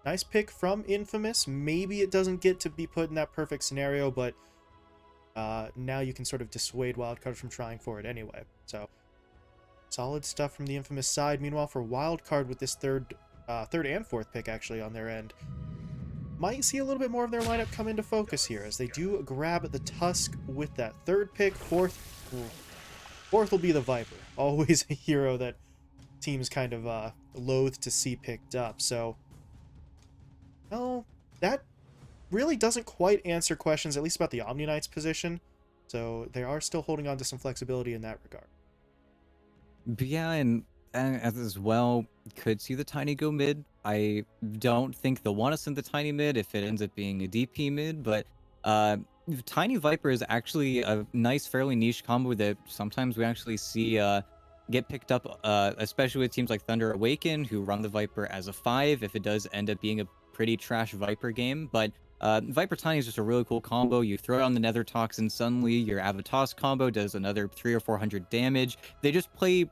Nice pick from Infamous. Maybe it doesn't get to be put in that perfect scenario, but now you can sort of dissuade Wildcard from trying for it anyway. So, solid stuff from the Infamous side. Meanwhile, for Wildcard with this third and fourth pick actually on their end, might see a little bit more of their lineup come into focus here as they do grab the Tusk with that third pick. Fourth will be the Viper. Always a hero that teams kind of loath to see picked up. So, well, that really doesn't quite answer questions, at least about the Omni Knight's position. So they are still holding on to some flexibility in that regard. But yeah, and as well, could see the Tiny go mid. I don't think they'll want to send the Tiny mid if it ends up being a DP mid, but Tiny Viper is actually a nice, fairly niche combo that sometimes we actually see get picked up, especially with teams like Thunder Awaken, who run the Viper as a 5, if it does end up being a pretty trash Viper game. But Viper Tiny is just a really cool combo. You throw it on the Nether Toxin, suddenly your Avatos combo does another 300 or 400 damage. They just play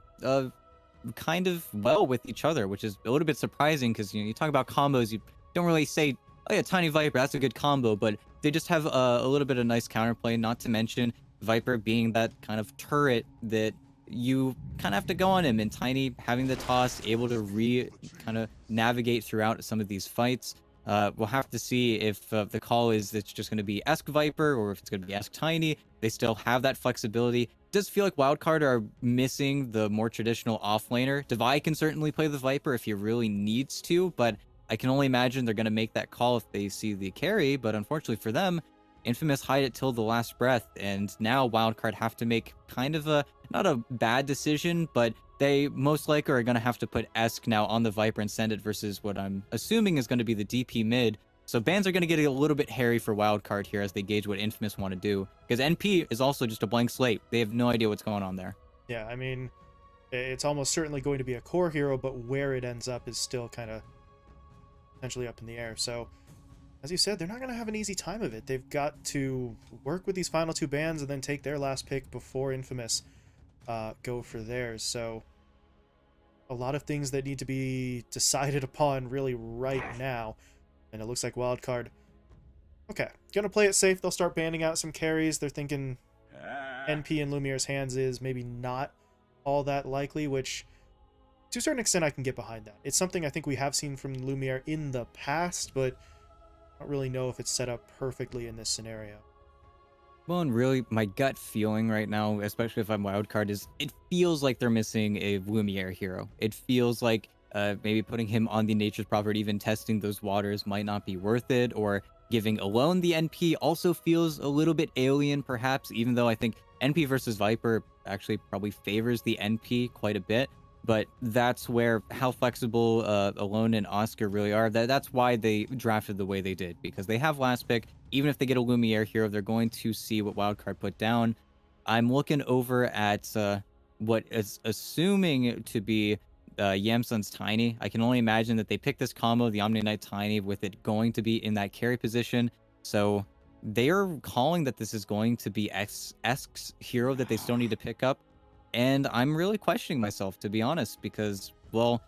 kind of well with each other, which is a little bit surprising because you talk about combos, you don't really say, oh yeah, Tiny Viper, that's a good combo, but they just have a little bit of nice counterplay, not to mention Viper being that kind of turret that you kind of have to go on him, and Tiny having the toss, able to kind of navigate throughout some of these fights. We'll have to see if the call is it's just going to be Esk Viper or if it's going to be Esk Tiny. They still have that flexibility. It does feel like Wildcard are missing the more traditional offlaner. Devi can certainly play the Viper if he really needs to, but I can only imagine they're going to make that call if they see the carry. But unfortunately for them, Infamous hide it till the last breath, and now Wildcard have to make kind of not a bad decision, but they most likely are going to have to put Esk now on the Viper and send it versus what I'm assuming is going to be the DP mid. So bans are going to get a little bit hairy for Wildcard here as they gauge what Infamous want to do, because NP is also just a blank slate. They have no idea what's going on there. Yeah, I mean, it's almost certainly going to be a core hero, but where it ends up is still kind of potentially up in the air. So, as you said, they're not going to have an easy time of it. They've got to work with these final two bans and then take their last pick before Infamous go for theirs. So, a lot of things that need to be decided upon really right now. And it looks like Wildcard, okay, gonna play it safe. They'll start banning out some carries. They're thinking NP in Lumiere's hands is maybe not all that likely, which to a certain extent I can get behind that. It's something I think we have seen from Lumiere in the past, but I don't really know if it's set up perfectly in this scenario. Well, and really, my gut feeling right now, especially if I'm Wildcard, is it feels like they're missing a Lumiere hero. It feels like maybe putting him on the Nature's Prophet, even testing those waters might not be worth it, or giving alone the NP also feels a little bit alien, perhaps, even though I think NP versus Viper actually probably favors the NP quite a bit. But that's where how flexible Alone and Oscar really are. That's why they drafted the way they did, because they have last pick. Even if they get a Lumiere hero, they're going to see what Wildcard put down. I'm looking over at what is assuming to be Yamsun's Tiny. I can only imagine that they picked this combo, the Omni Knight Tiny, with it going to be in that carry position. So they are calling that this is going to be Esk's hero that they still need to pick up. And I'm really questioning myself, to be honest, because, well,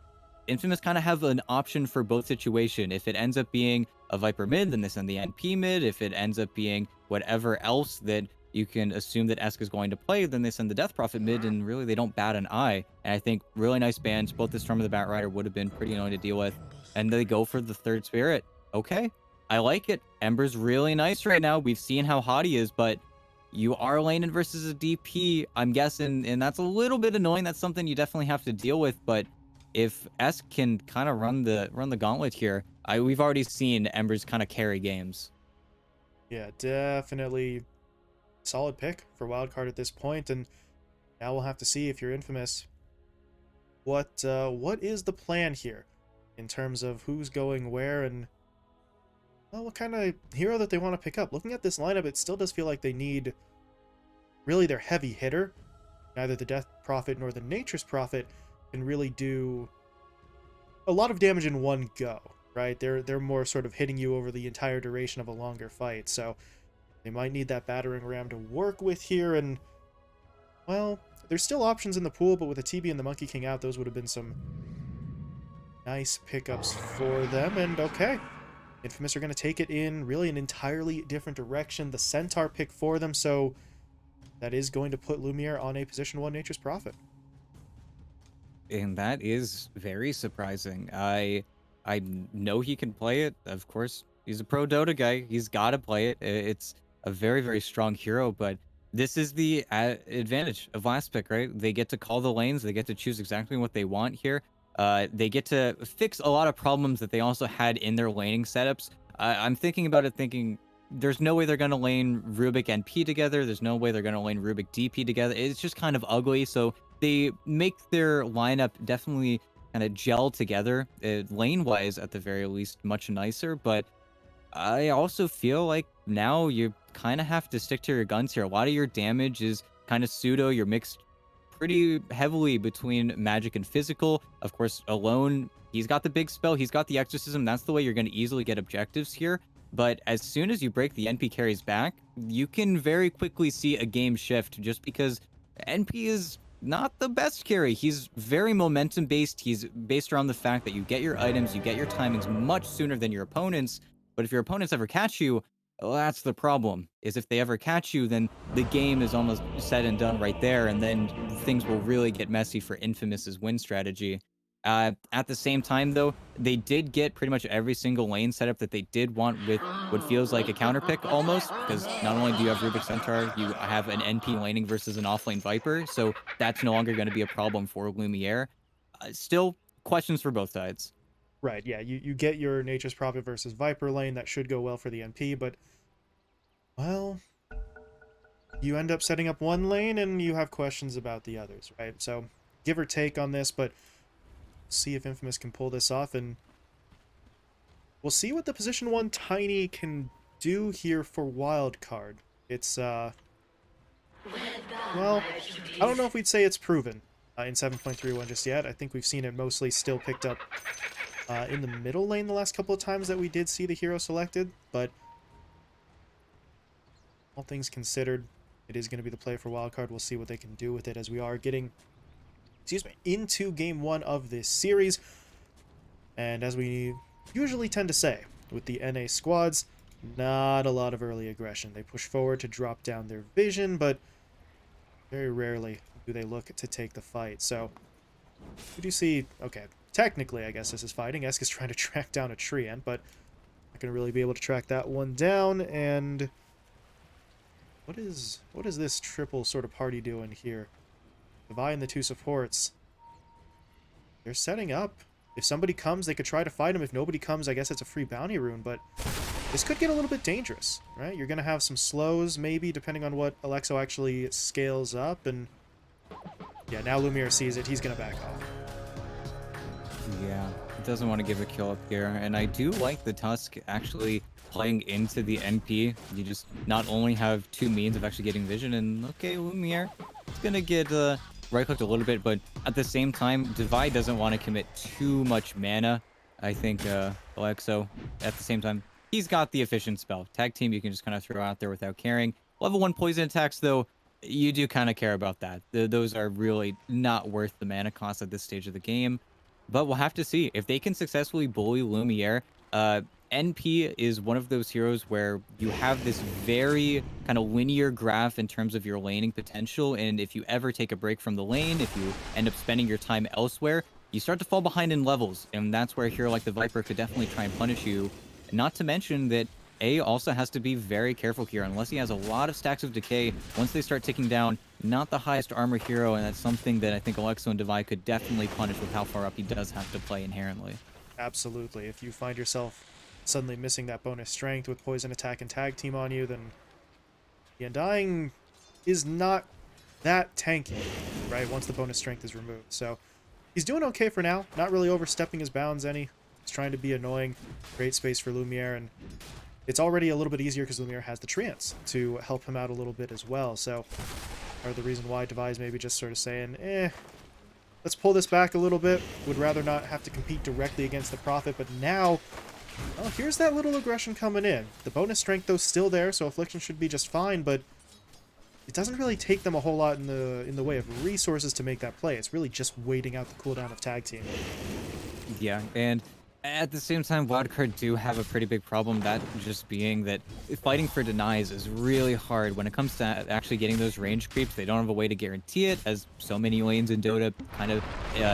Infamous kind of have an option for both situation. If it ends up being a Viper mid, then they send the NP mid. If it ends up being whatever else that you can assume that Esk is going to play, then they send the Death Prophet mid, and really they don't bat an eye. And I think really nice bans, both the Storm of the Batrider would have been pretty annoying to deal with. And they go for the third Spirit. Okay, I like it. Ember's really nice right now. We've seen how hot he is, but you are laning versus a DP, I'm guessing, and that's a little bit annoying. That's something you definitely have to deal with. But if Esk can kind of run the gauntlet here, we've already seen Embers kind of carry games. Yeah, definitely solid pick for Wildcard at this point, and now we'll have to see if you're Infamous. What is the plan here in terms of who's going where and, well, what kind of hero that they want to pick up? Looking at this lineup, it still does feel like they need really their heavy hitter. Neither the Death Prophet nor the Nature's Prophet can really do a lot of damage in one go, right? They're more sort of hitting you over the entire duration of a longer fight, so they might need that battering ram to work with here. And, well, there's still options in the pool, but with the TB and the Monkey King out, those would have been some Nice pickups for them, and okay. Infamous are going to take it in really an entirely different direction. The Centaur pick for them, so that is going to put Lumiere on a position 1 Nature's Prophet. And that is very surprising. I know he can play it. Of course, he's a pro Dota guy. He's got to play it. It's a very, very strong hero, but this is the advantage of last pick, right? They get to call the lanes. They get to choose exactly what they want here. They get to fix a lot of problems that they also had in their laning setups. I'm thinking about it, thinking there's no way they're going to lane Rubik NP together. There's no way they're going to lane Rubik DP together. It's just kind of ugly. So they make their lineup definitely kind of gel together, lane-wise at the very least, much nicer. But I also feel like now you kind of have to stick to your guns here. A lot of your damage is kind of pseudo. You're mixed pretty heavily between magic and physical. Of course, alone, he's got the big spell. He's got the exorcism. That's the way you're going to easily get objectives here. But as soon as you break the NP carries back, you can very quickly see a game shift just because NP is not the best carry. He's very momentum based. He's based around the fact that you get your items, you get your timings much sooner than your opponents. But if your opponents ever catch you, well, that's the problem. Is if they ever catch you, then the game is almost said and done right there, and then things will really get messy for Infamous's win strategy. At the same time, though, they did get pretty much every single lane setup that they did want with what feels like a counter pick almost, because not only do you have Rubik Centaur, you have an NP laning versus an offlane Viper, so that's no longer going to be a problem for Lumiere. Still, questions for both sides. Right, yeah, you get your Nature's Prophet versus Viper lane. That should go well for the NP, but, well, you end up setting up one lane and you have questions about the others, right? So, give or take on this, but see if Infamous can pull this off, and we'll see what the position 1 Tiny can do here for Wildcard. It's, well, I don't know if we'd say it's proven in 7.31 just yet. I think we've seen it mostly still picked up in the middle lane the last couple of times that we did see the hero selected, but all things considered, it is going to be the play for Wildcard. We'll see what they can do with it as we are getting, into Game 1 of this series. And as we usually tend to say with the NA squads, not a lot of early aggression. They push forward to drop down their vision, but very rarely do they look to take the fight. So, we do see, okay, technically, I guess this is fighting. Esk is trying to track down a Treant, but not going to really be able to track that one down. And what is this triple sort of party doing here? Devi and the 2 supports. They're setting up. If somebody comes, they could try to fight him. If nobody comes, I guess it's a free bounty rune, but this could get a little bit dangerous, right? You're going to have some slows, maybe, depending on what Alexo actually scales up, and yeah, now Lumiere sees it. He's going to back off. Yeah, doesn't want to give a kill up here, and I do like the Tusk actually playing into the NP. You just not only have 2 means of actually getting vision, and okay, Lumiere is going to get right-clicked a little bit, but at the same time, Devi doesn't want to commit too much mana. I think Alexo, at the same time, he's got the efficient spell. Tag team you can just kind of throw out there without caring. Level 1 poison attacks, though, you do kind of care about that. Those are really not worth the mana cost at this stage of the game. But we'll have to see. If they can successfully bully Lumiere, NP is one of those heroes where you have this very kind of linear graph in terms of your laning potential, and if you ever take a break from the lane, if you end up spending your time elsewhere, you start to fall behind in levels, and that's where a hero like the Viper could definitely try and punish you. Not to mention that A also has to be very careful here, unless he has a lot of stacks of decay. Once they start ticking down, not the highest armor hero, and that's something that I think Alexo and Devi could definitely punish with how far up he does have to play inherently. Absolutely. If you find yourself suddenly missing that bonus strength with poison attack and tag team on you, then the Undying is not that tanky, right, once the bonus strength is removed. So he's doing okay for now, not really overstepping his bounds any. He's trying to be annoying, create space for Lumiere, and it's already a little bit easier because Lumiere has the Treants to help him out a little bit as well. So part of the reason why Devi is maybe just sort of saying, let's pull this back a little bit. Would rather not have to compete directly against the Prophet, but now, well, here's that little aggression coming in. The bonus strength, though, still there, so Affliction should be just fine, but it doesn't really take them a whole lot in the way of resources to make that play. It's really just waiting out the cooldown of Tag Team. Yeah, and at the same time, Wildcard do have a pretty big problem, that just being that fighting for denies is really hard. When it comes to actually getting those range creeps, they don't have a way to guarantee it, as so many lanes in Dota kind of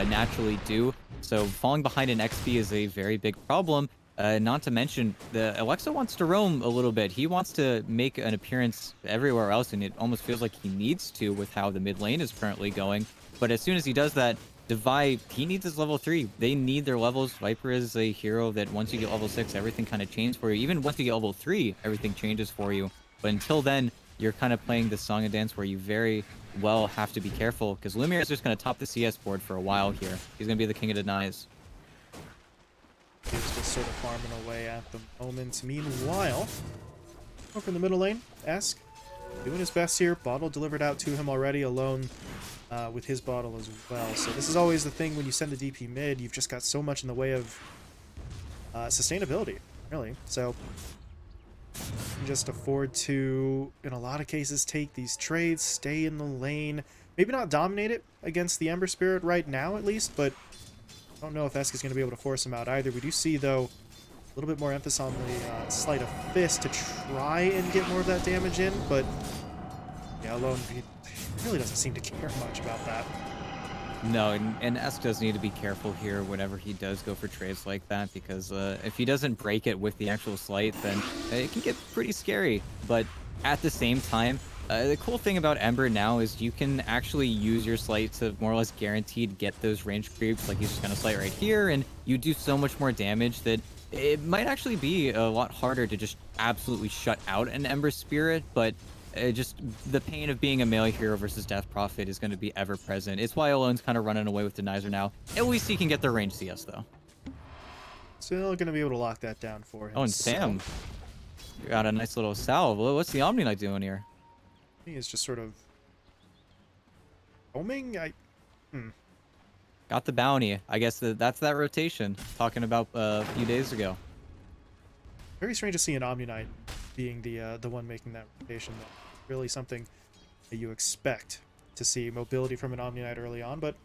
naturally do. So falling behind in XP is a very big problem. Not to mention, the Alexa wants to roam a little bit. He wants to make an appearance everywhere else, and it almost feels like he needs to with how the mid lane is currently going. But as soon as he does that, Devi, he needs his level 3. They need their levels. Viper is a hero that once you get level 6, everything kind of changes for you. Even once you get level 3, everything changes for you. But until then, you're kind of playing this song and dance where you very well have to be careful, because Lumiere is just going to top the CS board for a while here. He's going to be the king of denies. He's just sort of farming away at the moment. Meanwhile, over in the middle lane, Esk doing his best here. Bottle delivered out to him already, alone with his bottle as well. So this is always the thing when you send the DP mid. You've just got so much in the way of sustainability, really. So you can just afford to, in a lot of cases, take these trades, stay in the lane. Maybe not dominate it against the Ember Spirit right now, at least, but I don't know if Esk is going to be able to force him out either. We do see, though, a little bit more emphasis on the Sleight of Fist to try and get more of that damage in, but yeah, alone, he really doesn't seem to care much about that. No, and Esk does need to be careful here whenever he does go for trades like that, because if he doesn't break it with the actual Sleight, then it can get pretty scary. But at the same time, the cool thing about Ember now is you can actually use your Sleight to more or less guaranteed get those range creeps. Like, he's just going to Sleight right here, and you do so much more damage that it might actually be a lot harder to just absolutely shut out an Ember Spirit, but just the pain of being a melee hero versus Death Prophet is going to be ever present. It's why Alone's kind of running away with Denizer now. At least he can get the range CS, though. Still going to be able to lock that down for him. Oh, and Sam got a nice little salve. What's the Omni Knight doing here? He is just sort of roaming. Got the bounty. I guess that's that rotation talking about a few days ago. Very strange to see an Omni Knight being the one making that rotation, though. Really something that you expect to see mobility from an Omni Knight early on, but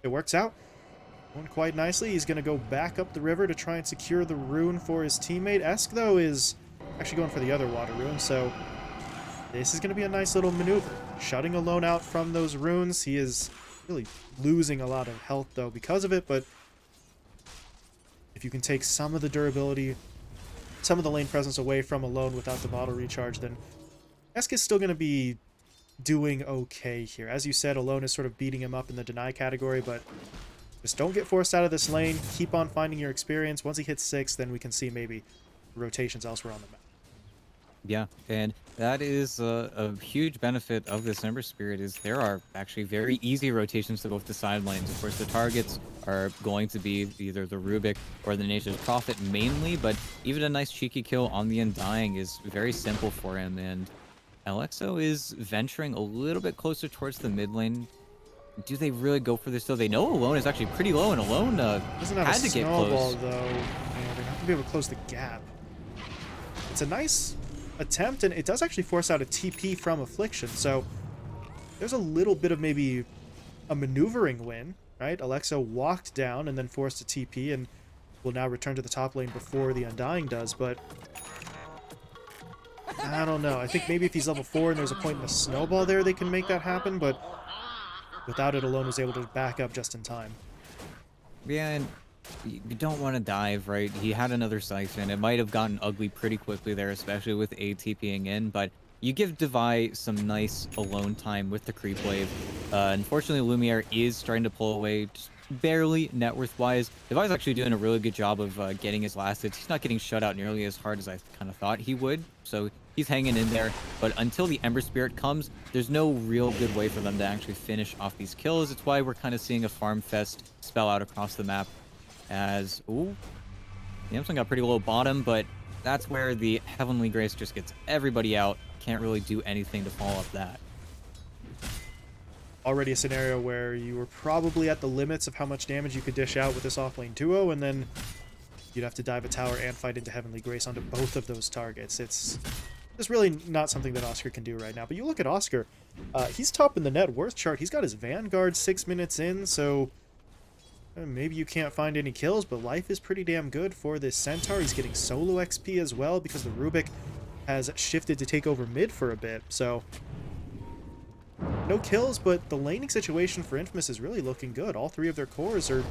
it works out. Going quite nicely. He's going to go back up the river to try and secure the rune for his teammate. Esk, though, is actually going for the other water rune, so this is going to be a nice little maneuver. Shutting Alone out from those runes. He is really losing a lot of health, though, because of it, but if you can take some of the durability, some of the lane presence away from Alone without the bottle recharge, then Esk is still going to be doing okay here. As you said, Alone is sort of beating him up in the deny category, but just don't get forced out of this lane. Keep on finding your experience. Once he hits 6, then we can see maybe rotations elsewhere on the map. Yeah, and that is a huge benefit of this Ember Spirit, is there are actually very easy rotations to both the side lanes. Of course, the targets are going to be either the Rubik or the Nature's Prophet mainly, but even a nice cheeky kill on the Undying is very simple for him, and Alexo is venturing a little bit closer towards the mid lane. Do they really go for this, though? They know Alone is actually pretty low, and Alone doesn't have had a to get snowball, close. though. Yeah, they're not going to be able to close the gap. It's a nice attempt, and it does actually force out a TP from Affliction, so there's a little bit of maybe a maneuvering win, right? Alexa walked down and then forced a TP and will now return to the top lane before the Undying does, but I don't know. I think maybe if he's level 4 and there's a point in the snowball there, they can make that happen, but without it, Alone was able to back up just in time. Yeah, and you don't want to dive, right? He had another Siphon. It might have gotten ugly pretty quickly there, especially with ATPing in, but you give Devi some nice alone time with the creep wave. Unfortunately, Lumiere is starting to pull away, just barely net worth-wise. Devi's actually doing a really good job of getting his last hits. He's not getting shut out nearly as hard as I kind of thought he would, so he's hanging in there. But until the Ember Spirit comes, there's no real good way for them to actually finish off these kills. It's why we're kind of seeing a farm fest spell out across the map. As, ooh, Yamson got pretty low bottom, but that's where the Heavenly Grace just gets everybody out. Can't really do anything to follow up that. Already a scenario where you were probably at the limits of how much damage you could dish out with this offlane duo, and then you'd have to dive a tower and fight into Heavenly Grace onto both of those targets. It's really not something that Oscar can do right now. But you look at Oscar, he's top in the net worth chart. He's got his Vanguard 6 minutes in, so Maybe you can't find any kills, but life is pretty damn good for this Centaur. He's getting solo XP as well because the Rubik has shifted to take over mid for a bit. So no kills, but the laning situation for Infamous is really looking good. All three of their cores are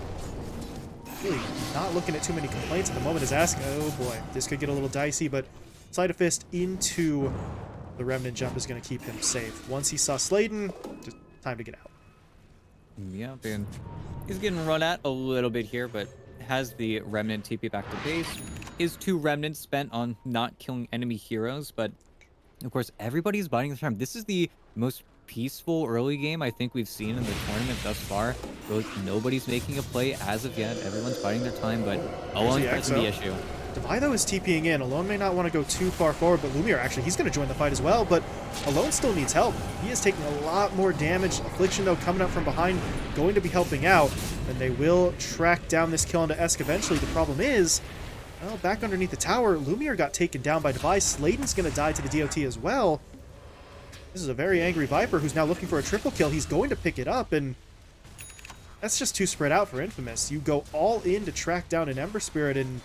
really not looking at too many complaints at the moment. Is asking, oh boy, this could get a little dicey, but Sleight of Fist into the Remnant jump is going to keep him safe. Once he saw Sladen, just time to get out. Yeah, and he's getting run at a little bit here, but has the Remnant TP back to base. His 2 Remnants spent on not killing enemy heroes, but of course, everybody's biding their time. This is the most peaceful early game I think we've seen in the tournament thus far. Nobody's making a play as of yet. Everyone's biding their time, but Alone is the issue. Devi, though, is TPing in. Alone may not want to go too far forward, but Lumiere, actually, he's going to join the fight as well, but Alone still needs help. He is taking a lot more damage. Affliction, though, coming up from behind, going to be helping out, and they will track down this kill onto Esk eventually. The problem is, well, back underneath the tower, Lumiere got taken down by Devi. Sladen's going to die to the DOT as well. This is a very angry Viper who's now looking for a triple kill. He's going to pick it up, and that's just too spread out for Infamous. You go all in to track down an Ember Spirit, and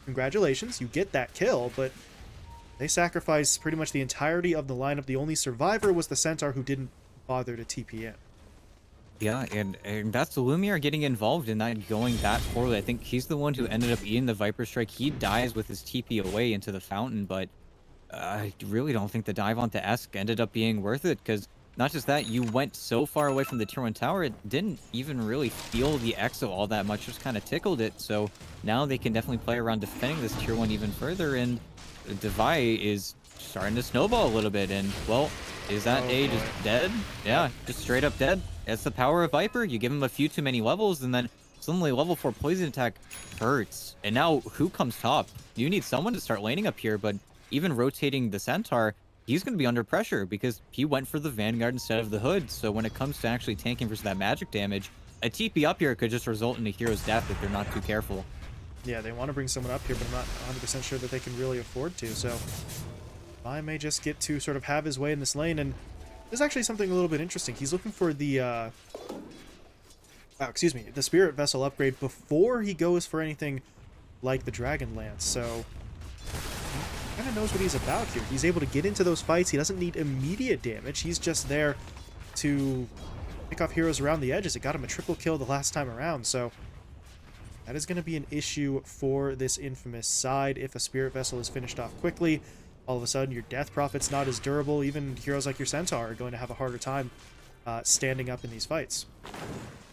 congratulations, you get that kill, but they sacrifice pretty much the entirety of the lineup. The only survivor was the Centaur, who didn't bother to TP in. Yeah, and that's Lumiere getting involved in that, going that poorly. I think he's the one who ended up eating the Viper Strike. He dies with his TP away into the fountain, but I really don't think the dive onto Esk ended up being worth it, because not just that, you went so far away from the tier 1 tower, it didn't even really feel the Exo all that much, just kind of tickled it. So now they can definitely play around defending this tier 1 even further, and Devi is starting to snowball a little bit. And, well, is that just dead? Yeah, just straight up dead. That's the power of Viper. You give him a few too many levels, and then suddenly level 4 poison attack hurts. And now who comes top? You need someone to start laning up here, but even rotating the Centaur, he's going to be under pressure because he went for the Vanguard instead of the Hood. So when it comes to actually tanking versus that magic damage, a TP up here could just result in a hero's death if they're not too careful. Yeah, they want to bring someone up here, but I'm not 100% sure that they can really afford to. So I may just get to sort of have his way in this lane. And there's actually something a little bit interesting. He's looking for the the Spirit Vessel upgrade before he goes for anything like the Dragon Lance. So kind of knows what he's about here. He's able to get into those fights. He doesn't need immediate damage. He's just there to pick off heroes around the edges. It got him a triple kill the last time around, so that is going to be an issue for this Infamous side. If a Spirit Vessel is finished off quickly, all of a sudden your Death Prophet's not as durable. Even heroes like your Centaur are going to have a harder time standing up in these fights.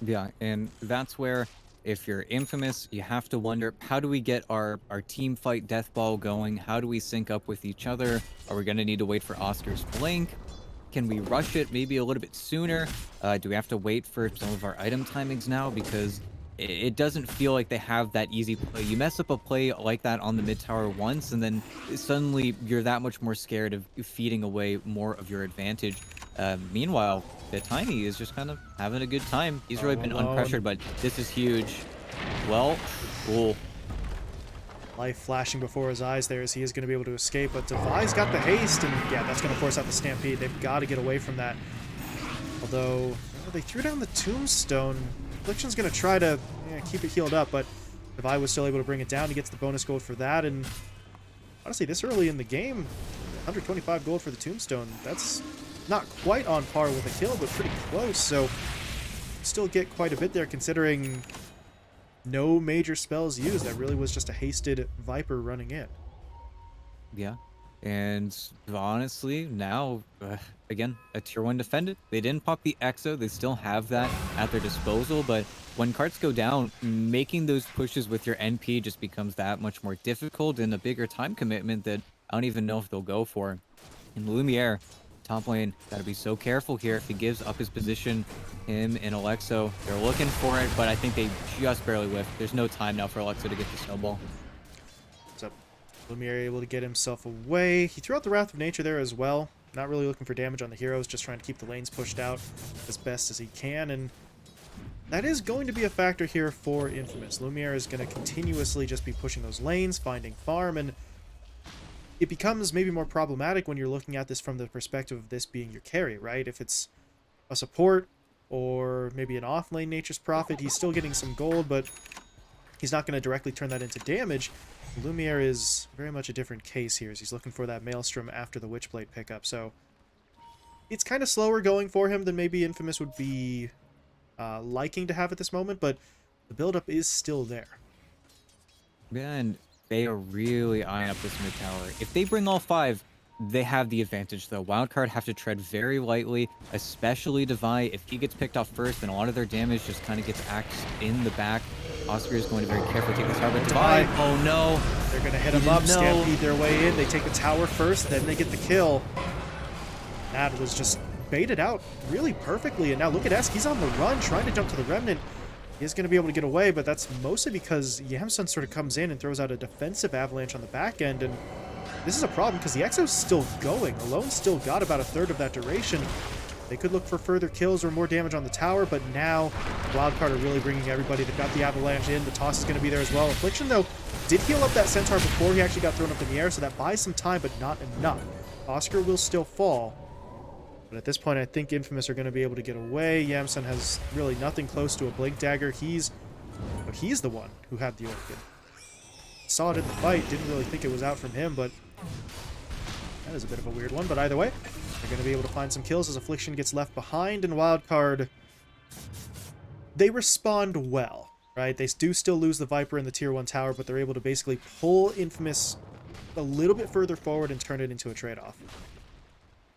Yeah, and that's where, if you're Infamous, you have to wonder, how do we get our team fight death ball going? How do we sync up with each other? Are we going to need to wait for Oscar's blink? Can we rush it maybe a little bit sooner? Do we have to wait for some of our item timings now? Because it doesn't feel like they have that easy play. You mess up a play like that on the mid tower once, and then suddenly you're that much more scared of feeding away more of your advantage. Meanwhile, the Tiny is just kind of having a good time. He's really been unpressured, but this is huge. Well, cool. Life flashing before his eyes there as he is going to be able to escape, but Devi's got the haste, and yeah, that's going to force out the Stampede. They've got to get away from that. Although, they threw down the Tombstone. Affliction's going to try to keep it healed up, but Devi was still able to bring it down. He gets the bonus gold for that, and honestly, this early in the game, 125 gold for the Tombstone, that's not quite on par with a kill, but pretty close, so still get quite a bit there considering no major spells used. That really was just a hasted Viper running in. Yeah, and honestly, now, again, a tier 1 defended. They didn't pop the Exo. They still have that at their disposal, but when carts go down, making those pushes with your NP just becomes that much more difficult and a bigger time commitment that I don't even know if they'll go for. And Lumiere, top lane, gotta be so careful here. If he gives up his position, him and Alexo, they're looking for it, but I think they just barely whiffed. There's no time now for Alexo to get the snowball. What's up? Lumiere able to get himself away. He threw out the Wrath of Nature there as well. Not really looking for damage on the heroes, just trying to keep the lanes pushed out as best as he can, and that is going to be a factor here for Infamous. Lumiere is going to continuously just be pushing those lanes, finding farm, and it becomes maybe more problematic when you're looking at this from the perspective of this being your carry, right? If it's a support, or maybe an off-lane Nature's Prophet. He's still getting some gold, but he's not going to directly turn that into damage. Lumiere is very much a different case here, as he's looking for that Maelstrom after the Witchblade pickup. So it's kind of slower going for him than maybe Infamous would be liking to have at this moment, but the buildup is still there. Yeah, and they are really eyeing up this mid tower. If they bring all 5, they have the advantage, though. Wildcard have to tread very lightly, especially Devi. If he gets picked off first, then a lot of their damage just kind of gets axed in the back. Oscar is going to very carefully take this tower, but Devi, oh no! They're going to hit him up, stampede their way in. They take the tower first, then they get the kill. That was just baited out really perfectly, and now look at Esk. He's on the run, trying to jump to the Remnant. He is going to be able to get away, but that's mostly because Yamsun sort of comes in and throws out a defensive avalanche on the back end, and this is a problem because the Exo's still going. Alone still got about a third of that duration. They could look for further kills or more damage on the tower, but now Wildcard are really bringing everybody. They've got the avalanche in. The toss is going to be there as well. Affliction, though, did heal up that Centaur before he actually got thrown up in the air, so that buys some time, but not enough. Oscar will still fall. But at this point, I think Infamous are going to be able to get away. Yamsun has really nothing close to a Blink Dagger. He's the one who had the Orchid. Saw it in the fight, didn't really think it was out from him, but that is a bit of a weird one. But either way, they're going to be able to find some kills as Affliction gets left behind, and Wildcard, they respond well, right? They do still lose the Viper in the Tier 1 tower, but they're able to basically pull Infamous a little bit further forward and turn it into a trade-off.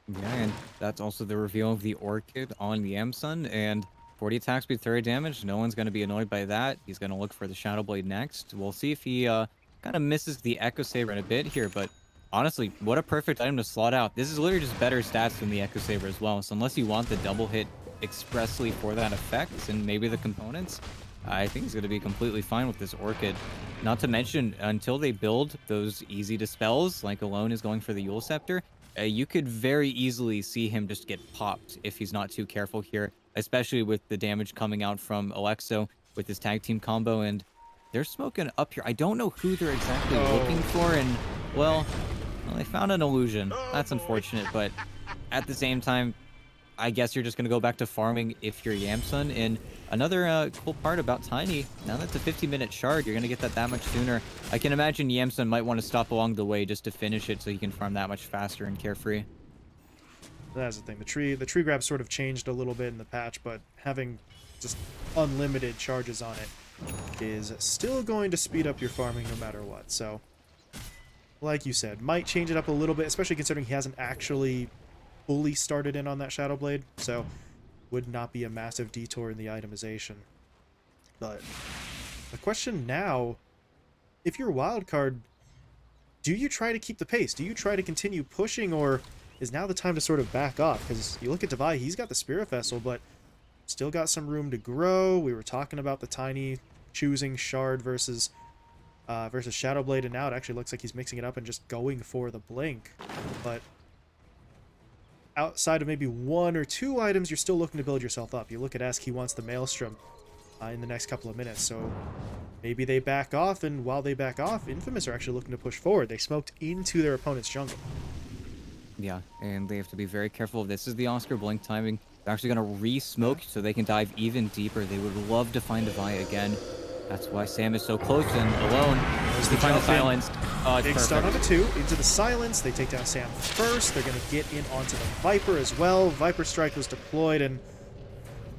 Yeah, and that's also the reveal of the Orchid on the Yamsun, and 40 attack speed, 30 damage. No one's going to be annoyed by that. He's going to look for the Shadow Blade next. We'll see if he kind of misses the Echo Saber in a bit here, but honestly, what a perfect item to slot out. This is literally just better stats than the Echo Saber as well, so unless you want the double hit expressly for that effect and maybe the components, I think he's going to be completely fine with this Orchid. Not to mention, until they build those easy dispels, like Alone is going for the Yule Scepter, you could very easily see him just get popped if he's not too careful here, especially with the damage coming out from Alexo with his tag team combo, and they're smoking up here. I don't know who they're exactly looking for, and, well, they found an illusion. That's unfortunate, but at the same time, I guess you're just going to go back to farming if you're Yamsun. And another cool part about Tiny, now that's a 50-minute shard, you're going to get that much sooner. I can imagine Yamsun might want to stop along the way just to finish it so he can farm that much faster and carefree. That's the thing. The tree grab sort of changed a little bit in the patch, but having just unlimited charges on it is still going to speed up your farming no matter what. So, like you said, might change it up a little bit, especially considering he hasn't actually fully started in on that Shadow Blade, so would not be a massive detour in the itemization. But the question now, if you're Wildcard, do you try to keep the pace? Do you try to continue pushing, or is now the time to sort of back off? Because you look at Devi, he's got the Spirit Vessel, but still got some room to grow. We were talking about the Tiny choosing Shard versus Shadow Blade, and now it actually looks like he's mixing it up and just going for the Blink. But outside of maybe 1 or 2 items, you're still looking to build yourself up. You look at Esk, he wants the Maelstrom in the next couple of minutes, so maybe they back off, and while they back off, Infamous are actually looking to push forward. They smoked into their opponent's jungle. Yeah, and they have to be very careful. This is the Oscar Blink timing. They're actually going to re-smoke so they can dive even deeper. They would love to find Devi again. That's why Sam is so close and Alone. They find the silence. Oh, it's big perfect. stun on the 2 into the silence. They take down Sam first. They're going to get in onto the Viper as well. Viper Strike was deployed, and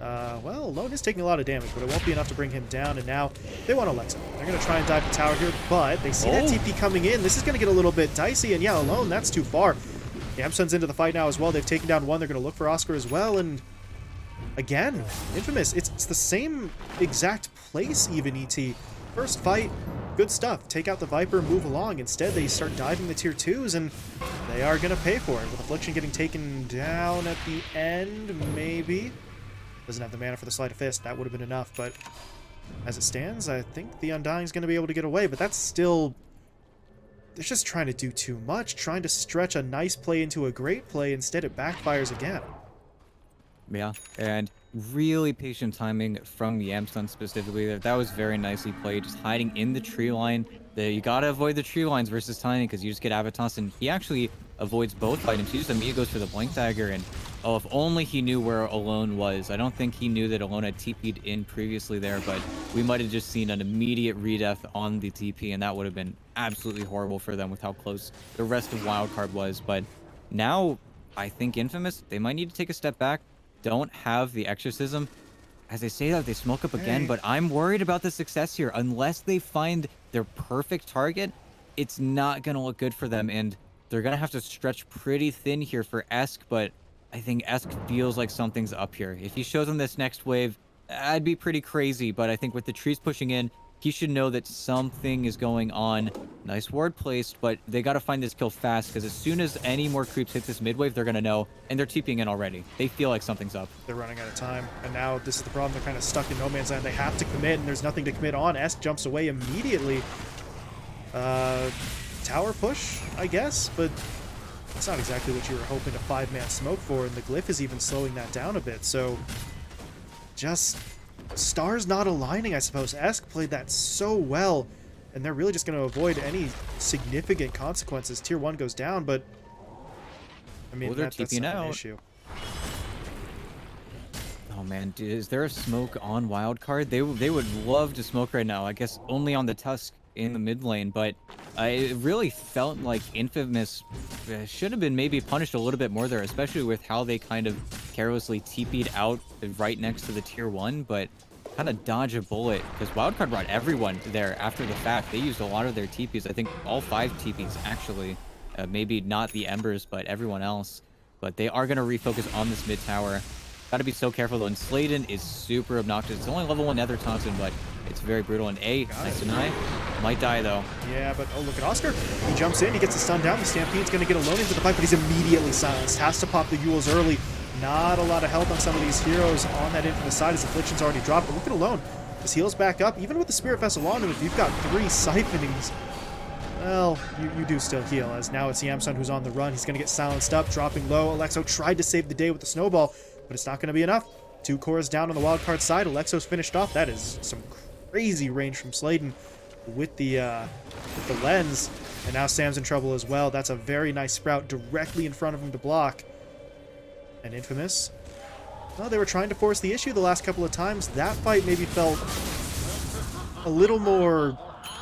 well, Alone is taking a lot of damage, but it won't be enough to bring him down. And now they want Alexa. They're going to try and dive the tower here, but they see that TP coming in. This is going to get a little bit dicey, and yeah, Alone, that's too far. Yamsun's into the fight now as well. They've taken down 1. They're going to look for Oscar as well, and again, Infamous, it's the same exact place even, ET. First fight, good stuff. Take out the Viper, move along. Instead, they start diving the tier 2s, and they are going to pay for it. With Affliction getting taken down at the end, maybe. Doesn't have the mana for the Sleight of Fist. That would have been enough, but as it stands, I think the Undying's going to be able to get away, but that's still... They're just trying to do too much, trying to stretch a nice play into a great play. Instead, it backfires again. Yeah, and really patient timing from Yamsun specifically. That was very nicely played, just hiding in the tree line, You gotta avoid the tree lines versus Tiny because you just get Avatos, and he actually avoids both items. He just immediately goes for the Blink Dagger, and oh, if only he knew where Alone was. I don't think he knew that Alone had TP'd in previously there, but we might have just seen an immediate redeath on the TP, and that would have been absolutely horrible for them with how close the rest of Wildcard was. But now, I think Infamous, they might need to take a step back. Don't have the Exorcism. As they say that, they smoke up again, but I'm worried about the success here. Unless they find their perfect target, it's not going to look good for them, and they're going to have to stretch pretty thin here for Esk, but I think Esk feels like something's up here. If he shows them this next wave, I'd be pretty crazy, but I think with the trees pushing in, he should know that something is going on. Nice ward placed, but they got to find this kill fast, because as soon as any more creeps hit this mid wave, they're going to know, and they're TPing in already. They feel like something's up. They're running out of time, and now this is the problem. They're kind of stuck in no man's land. They have to commit, and there's nothing to commit on. Esk jumps away immediately. Tower push, I guess, but that's not exactly what you were hoping to 5-man smoke for, and the Glyph is even slowing that down a bit, so just stars not aligning, I suppose. Esk played that so well, and they're really just going to avoid any significant consequences. Tier 1 goes down, but I mean, that's not an issue. Oh man, dude, is there a smoke on Wildcard? They would love to smoke right now. I guess only on the Tusk in the mid lane, but it really felt like Infamous should have been maybe punished a little bit more there, especially with how they kind of carelessly TP'd out right next to the tier 1, but kind of dodge a bullet, because Wildcard brought everyone there after the fact. They used a lot of their TPs. I think all 5 TPs actually. Maybe not the Embers, but everyone else. But they are going to refocus on this mid tower. Got to be so careful though, and Sladen is super obnoxious. It's only level 1 Nether Thompson, but it's very brutal. And nice deny. Might die though. Yeah, but oh, look at Oscar. He jumps in, he gets the stun down. The Stampede's going to get alone into the fight, but he's immediately silenced. Has to pop the Yules early. Not a lot of health on some of these heroes on that Infamous side as Affliction's already dropped. But look at Alone. His heals back up. Even with the Spirit Vessel on him, if you've got 3 siphonings, well, you do still heal, as now it's Yamsun who's on the run. He's going to get silenced up, dropping low. Alexo tried to save the day with the snowball, but it's not going to be enough. 2 cores down on the Wildcard side. Alexo's finished off. That is some crazy range from Sladen with the lens. And now Sam's in trouble as well. That's a very nice Sprout directly in front of him to block. And Infamous, well, they were trying to force the issue the last couple of times. That fight maybe felt a little more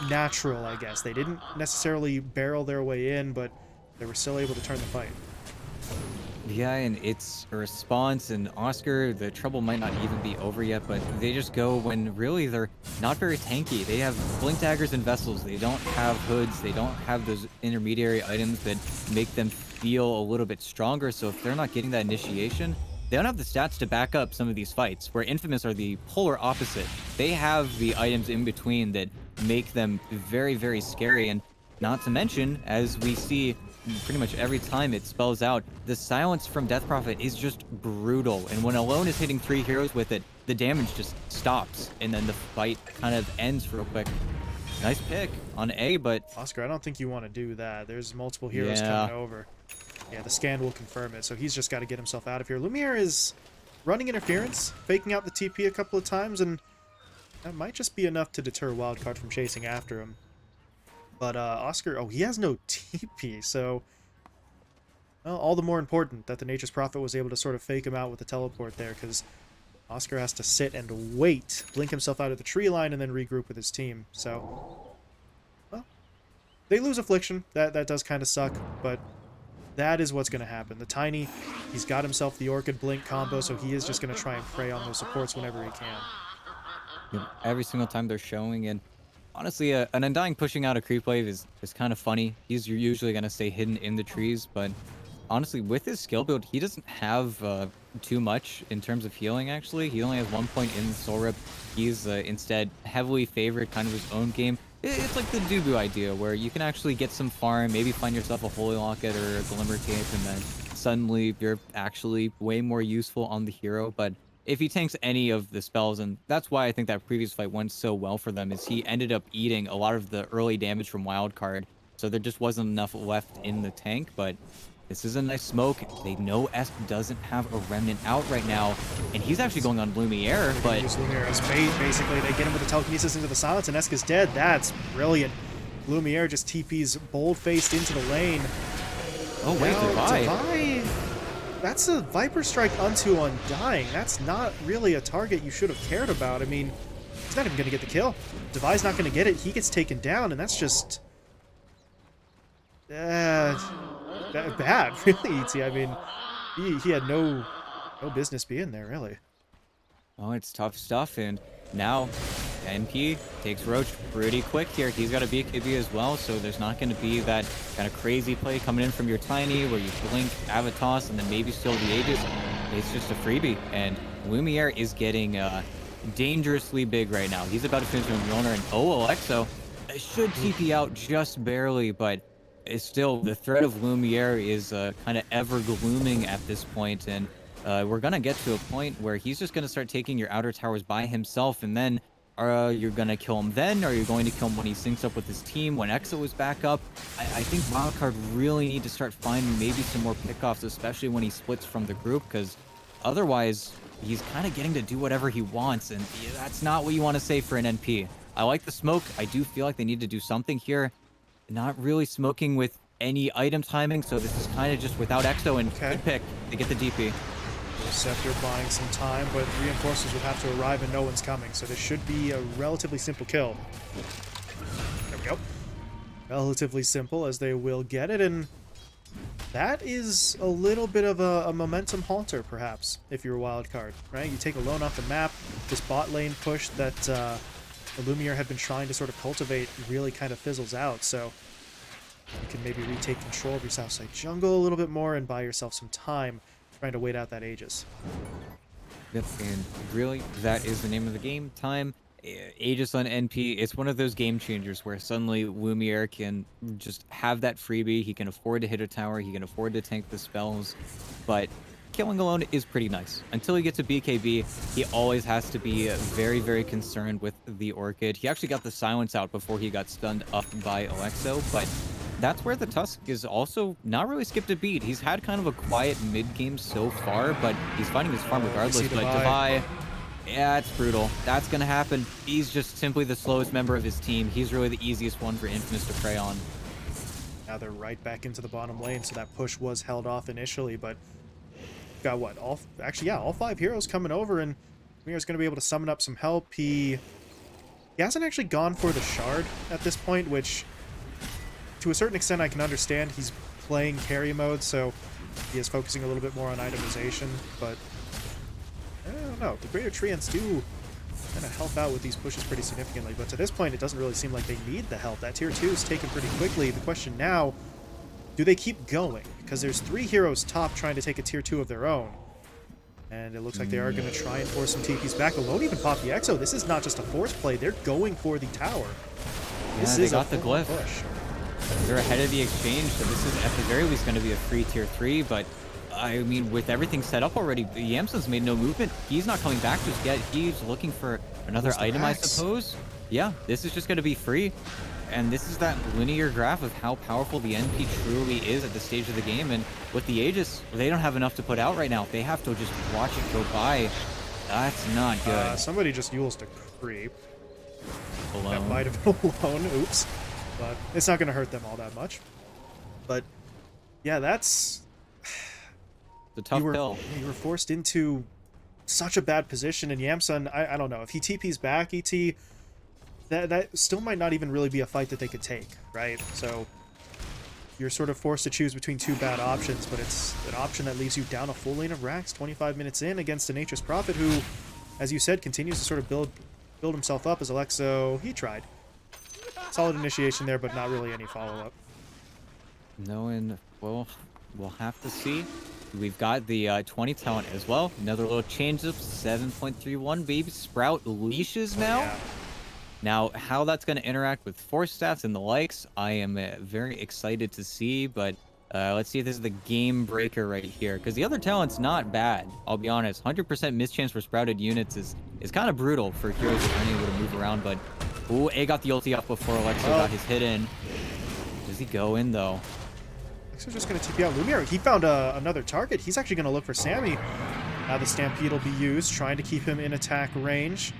natural, I guess. They didn't necessarily barrel their way in, but they were still able to turn the fight. Yeah, and it's a response, and Oscar, the trouble might not even be over yet, but they just go when really they're not very tanky. They have Blink Daggers and Vessels. They don't have hoods. They don't have those intermediary items that make them feel a little bit stronger. So if they're not getting that initiation, they don't have the stats to back up some of these fights, where Infamous are the polar opposite. They have the items in between that make them very, very scary, and not to mention, as we see pretty much every time it spells out, the silence from Death Prophet is just brutal, and when Alone is hitting 3 heroes with it, the damage just stops, and then the fight kind of ends real quick. Nice pick on A, but Oscar, I don't think you want to do that. There's multiple heroes coming over. Yeah, the scan will confirm it, so he's just got to get himself out of here. Lumiere is running interference, faking out the TP a couple of times, and that might just be enough to deter Wildcard from chasing after him. But Oscar, oh, he has no TP, so well, all the more important that the Nature's Prophet was able to sort of fake him out with the teleport there, because Oscar has to sit and wait, blink himself out of the tree line, and then regroup with his team. So, well, they lose Affliction. That does kind of suck, but that is what's going to happen. The Tiny, he's got himself the Orchid Blink combo, so he is just going to try and prey on those supports whenever he can. Every single time they're showing, and honestly, an Undying pushing out a creep wave is kind of funny. He's usually going to stay hidden in the trees, but honestly, with his skill build, he doesn't have too much in terms of healing, actually. He only has 1 point in Soul Rip. He's instead heavily favored kind of his own game. It's like the Dubu idea, where you can actually get some farm, maybe find yourself a Holy Locket or a Glimmer Cape, and then suddenly you're actually way more useful on the hero. But if he tanks any of the spells, and that's why I think that previous fight went so well for them, is he ended up eating a lot of the early damage from Wildcard, so there just wasn't enough left in the tank. But this is a nice smoke. They know Esp doesn't have a Remnant out right now, and he's actually going on Lumiere, but use Lumiere as bait, basically. They get him with the telekinesis into the silence, and Esk is dead. That's brilliant. Lumiere just TP's bold-faced into the lane. Oh, wait, Divide. That's a Viper Strike unto Undying. That's not really a target you should have cared about. I mean, he's not even going to get the kill. Divi's not going to get it. He gets taken down, and that's just... bad, really, ET. I mean, he had no business being there, really. Oh, it's tough stuff, and now NP takes Roach pretty quick here. He's got a BKB as well, so there's not going to be that kind of crazy play coming in from your Tiny where you blink, Avatos, and then maybe still the Aegis. It's just a freebie, and Lumiere is getting dangerously big right now. He's about to finish with Mjolnir, and Alexo should TP out just barely, but it's still, the threat of Lumiere is kind of ever glooming at this point, and we're going to get to a point where he's just going to start taking your outer towers by himself, and then you're going to kill him then, or are you going to kill him when he syncs up with his team, when Exo is back up? I think Wildcard really need to start finding maybe some more pickoffs, especially when he splits from the group, because otherwise he's kind of getting to do whatever he wants, and that's not what you want to say for an NP. I like the smoke. I do feel like they need to do something here. Not really smoking with any item timing, so this is kind of just without Exo, and good pick to get the DP. Scepter buying some time, but reinforcers would have to arrive and no one's coming, so this should be a relatively simple kill. There we go. Relatively simple, as they will get it, and that is a little bit of a momentum halter, perhaps, if you're a wild card, right? You take a lone off the map, this bot lane push that Lumiere had been trying to sort of cultivate really kind of fizzles out, so you can maybe retake control of your Southside jungle a little bit more and buy yourself some time trying to wait out that Aegis. Yep, and really, that is the name of the game, time. Aegis on NP, it's one of those game changers where suddenly Lumiere can just have that freebie, he can afford to hit a tower, he can afford to tank the spells, but killing alone is pretty nice. Until he gets a BKB, he always has to be very, very concerned with the Orchid. He actually got the silence out before he got stunned up by Alexo, but that's where the Tusk is also not really skipped a beat. He's had kind of a quiet mid-game so far, but he's fighting his farm regardless. But Devi, yeah, it's brutal. That's going to happen. He's just simply the slowest member of his team. He's really the easiest one for Infamous to prey on. Now they're right back into the bottom lane, so that push was held off initially, but got what? All 5 heroes coming over, and Lumire's going to be able to summon up some help. He hasn't actually gone for the shard at this point, which to a certain extent I can understand. He's playing carry mode, so he is focusing a little bit more on itemization, but I don't know. The Greater Treants do kind of help out with these pushes pretty significantly, but to this point it doesn't really seem like they need the help. That tier 2 is taken pretty quickly. The question now, do they keep going? Because there's 3 heroes top trying to take a tier 2 of their own, and it looks like they are going to try and force some TPs back. They won't even pop the Exo. This is not just a force play. They're going for the tower. Yeah, they got the glyph. Push. They're ahead of the exchange, so this is at the very least going to be a free tier 3, but I mean, with everything set up already, Yamsun's made no movement. He's not coming back just yet. He's looking for another item, I suppose. Yeah, this is just going to be free, and this is that linear graph of how powerful the NP truly is at this stage of the game, and with the Aegis, they don't have enough to put out right now. They have to just watch it go by. That's not good. Somebody just used a creep. Alone. That might have been alone. Oops. But it's not going to hurt them all that much. But yeah, that's the tough pill. You were forced into such a bad position, and Yamsun, I don't know if he TP's back, ET, that still might not even really be a fight that they could take, right? So you're sort of forced to choose between 2 bad options, but it's an option that leaves you down a full lane of Rax 25 minutes in against a Nature's Prophet, who, as you said, continues to sort of build himself up as Alexo. He tried. Solid initiation there, but not really any follow-up. No, and well, we'll have to see. We've got the 20 talent as well. Another little change up, 7.31 baby Sprout leashes now. Yeah. Now, how that's going to interact with force stats and the likes, I am very excited to see, but let's see if this is the game breaker right here, because the other talent's not bad, I'll be honest. 100% mischance for sprouted units is kind of brutal for heroes that aren't able to move around, but ooh, A got the ulti up before Alexo got his hit in. Does he go in, though? Alexo's just going to TP out Lumiere. He found another target. He's actually going to look for Sammy. Now the Stampede will be used, trying to keep him in attack range.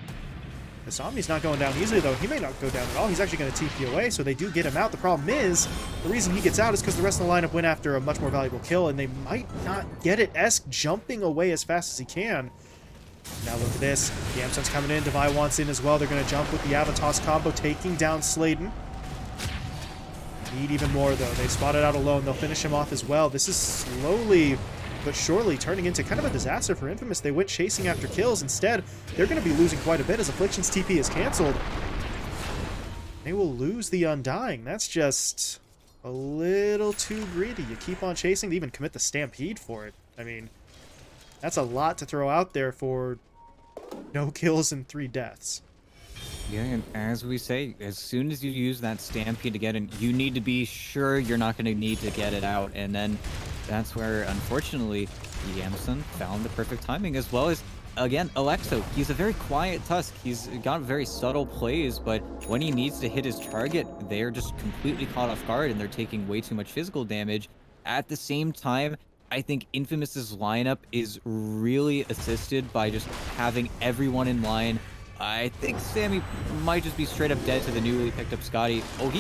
This Omni's not going down easily, though. He may not go down at all. He's actually going to TP away, so they do get him out. The problem is, the reason he gets out is because the rest of the lineup went after a much more valuable kill, and they might not get it. Esk jumping away as fast as he can. Now look at this. Yamsun's coming in. Devi wants in as well. They're going to jump with the Avatos combo, taking down Sladen. Need even more, though. They spotted out alone. They'll finish him off as well. This is slowly but surely turning into kind of a disaster for Infamous. They went chasing after kills. Instead, they're going to be losing quite a bit as Affliction's TP is canceled. They will lose the Undying. That's just a little too greedy. You keep on chasing. They even commit the Stampede for it. I mean, that's a lot to throw out there for no kills and 3 deaths. Yeah, and as we say, as soon as you use that Stampede to get in, you need to be sure you're not going to need to get it out. And then that's where, unfortunately, Yamsun found the perfect timing, as well as, again, Alexo. He's a very quiet Tusk. He's got very subtle plays, but when he needs to hit his target, they're just completely caught off guard, and they're taking way too much physical damage. At the same time, I think Infamous's lineup is really assisted by just having everyone in line. I think Sammy might just be straight up dead to the newly picked up Scotty. Oh,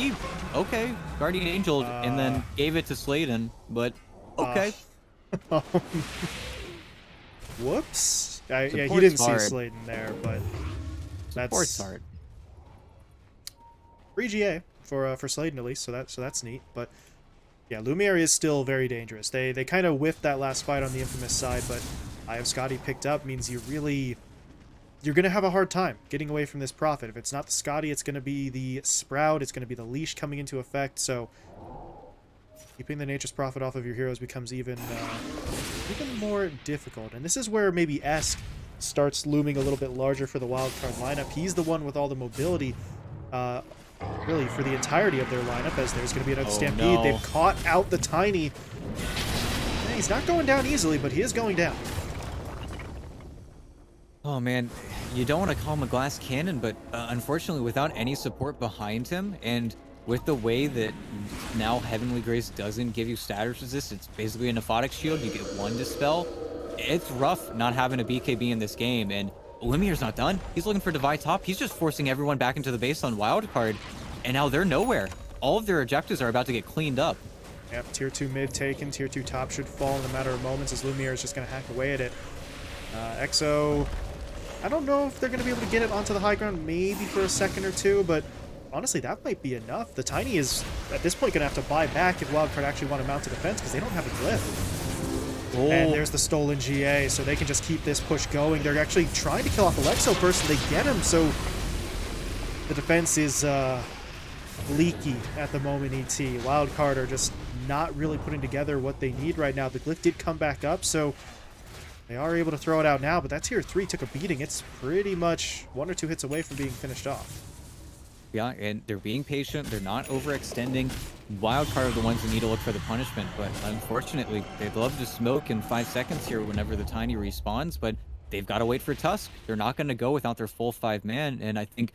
okay, Guardian Angel, and then gave it to Sladen, but okay. Whoops. Yeah, he Support's didn't hard. see Sladen there, but Support's that's hard. free GA for Sladen at least, so that's neat. But yeah, Lumiere is still very dangerous. They kind of whiffed that last fight on the Infamous side, but I have Scotty picked up means you're going to have a hard time getting away from this Prophet. If it's not the Scotty, it's going to be the Sprout, it's going to be the Leash coming into effect, so keeping the Nature's Prophet off of your heroes becomes even more difficult. And this is where maybe Esk starts looming a little bit larger for the Wildcard lineup. He's the one with all the mobility, really, for the entirety of their lineup, as there's going to be another Stampede. No. They've caught out the Tiny. And he's not going down easily, but he is going down. Oh man, you don't want to call him a glass cannon, but unfortunately without any support behind him, and with the way that now Heavenly Grace doesn't give you status resist, it's basically a Nephotic Shield, you get 1 Dispel. It's rough not having a BKB in this game, and Lumiere's not done. He's looking for Divide top. He's just forcing everyone back into the base on Wildcard, and now they're nowhere. All of their objectives are about to get cleaned up. Yep, tier 2 mid taken, tier 2 top should fall in a matter of moments as Lumiere is just going to hack away at it. Exo, I don't know if they're going to be able to get it onto the high ground, maybe for a second or two, but honestly, that might be enough. The Tiny is, at this point, going to have to buy back if Wildcard actually want to mount a defense, because they don't have a glyph. Oh. And there's the stolen GA, so they can just keep this push going. They're actually trying to kill off Alexo first, and they get him, so the defense is leaky at the moment, ET. Wildcard are just not really putting together what they need right now. The glyph did come back up, so they are able to throw it out now, but that tier 3 took a beating. It's pretty much 1 or 2 hits away from being finished off. Yeah, and they're being patient. They're not overextending. Wildcard are the ones who need to look for the punishment, but unfortunately, they'd love to smoke in 5 seconds here whenever the Tiny respawns, but they've got to wait for Tusk. They're not going to go without their full 5-man, and I think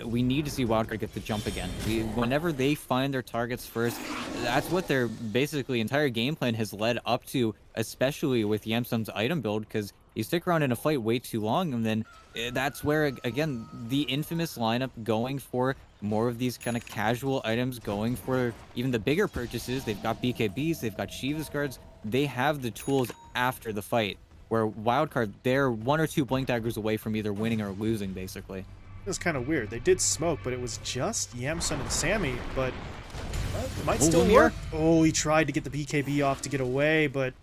we need to see Wildcard get the jump again. Whenever they find their targets first, that's what their basically entire game plan has led up to, especially with Yamsun's item build, because you stick around in a fight way too long, and then that's where, again, the Infamous lineup going for more of these kind of casual items, going for even the bigger purchases. They've got BKBs, they've got Shiva's guards, they have the tools after the fight, where Wildcard, they're 1 or 2 blink daggers away from either winning or losing, basically. It was kind of weird. They did smoke, but it was just Yamsun and Sammy, but it might still work. Oh, he tried to get the BKB off to get away, but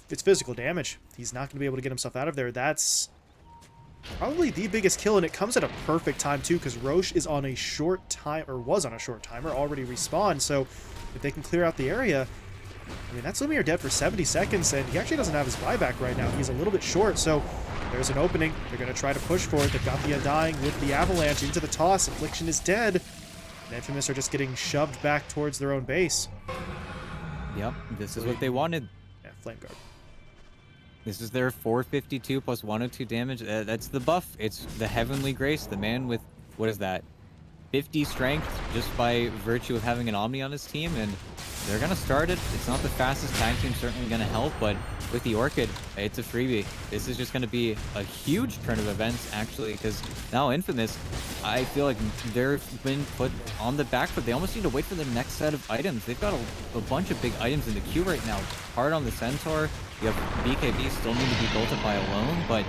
it's physical damage. He's not going to be able to get himself out of there. That's probably the biggest kill, and it comes at a perfect time, too, because Roche is on a short time, or was on a short timer, already respawned, so if they can clear out the area, I mean, that's Lumiere dead for 70 seconds, and he actually doesn't have his buyback right now. He's a little bit short, so there's an opening. They're going to try to push for it. They've got the Undying with the Avalanche into the toss. Affliction is dead. And Infamous are just getting shoved back towards their own base. Yep, this is what they wanted. Yeah, Flame Guard. This is their 452 plus 102 damage. That's the buff. It's the Heavenly Grace, the man with, what is that, 50 strength just by virtue of having an Omni on his team, and they're going to start it. It's not the fastest tag team, certainly going to help, but with the Orchid, it's a freebie. This is just going to be a huge turn of events, actually, because now Infamous, I feel like they've been put on the back foot. They almost need to wait for the next set of items. They've got a bunch of big items in the queue right now. Hard on the Centaur. You have BKB still need to be built up by alone, but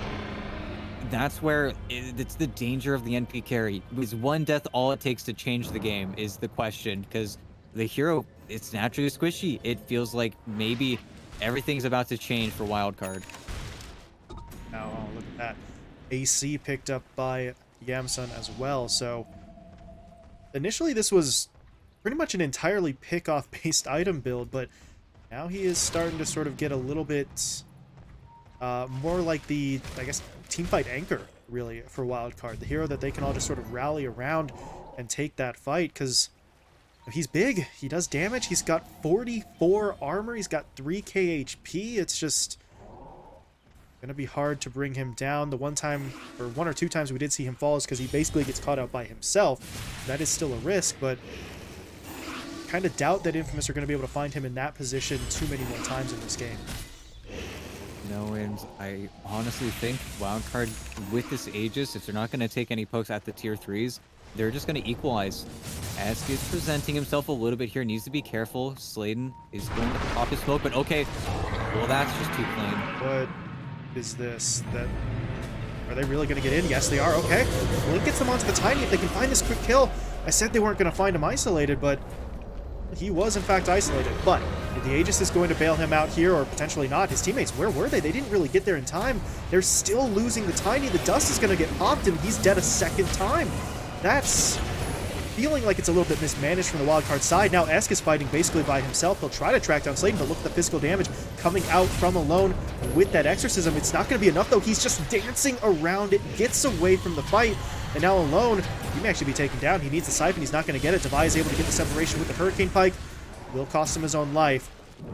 that's where it's the danger of the NP carry. Is one death all it takes to change the game is the question, because the hero, it's naturally squishy. It feels like maybe everything's about to change for Wildcard. Now, oh, look at that. AC picked up by Yamsun as well. So initially this was pretty much an entirely pick-off based item build, but now he is starting to sort of get a little bit more like the, I guess, teamfight anchor, really, for Wildcard. The hero that they can all just sort of rally around and take that fight, because he's big, he does damage, he's got 44 armor, he's got 3k HP. It's just gonna be hard to bring him down. The one time, or one or two times we did see him fall is because he basically gets caught out by himself. That is still a risk, but kind of doubt that Infamous are going to be able to find him in that position too many more times in this game. No, and I honestly think Wildcard, with this Aegis, if they're not going to take any pokes at the tier 3s, they're just going to equalize. Ask is presenting himself a little bit here, needs to be careful. Sladen is going to pop his smoke, but okay. Well, that's just too clean. What is this? Are they really going to get in? Yes, they are. Okay. Blink gets them onto the Tiny if they can find this quick kill. I said they weren't going to find him isolated, but he was, in fact, isolated. But if the Aegis is going to bail him out here, or potentially not, his teammates, where were they? They didn't really get there in time. They're still losing the Tiny. The dust is going to get popped, and he's dead a second time. That's feeling like it's a little bit mismanaged from the Wildcard side. Now Esk is fighting basically by himself. He'll try to track down Sladen, but look at the physical damage coming out from Alone with that Exorcism. It's not going to be enough, though. He's just dancing around it, gets away from the fight, and now Alone, he may actually be taken down. He needs the Siphon. He's not going to get it. Devi is able to get the separation with the Hurricane Pike. Will cost him his own life,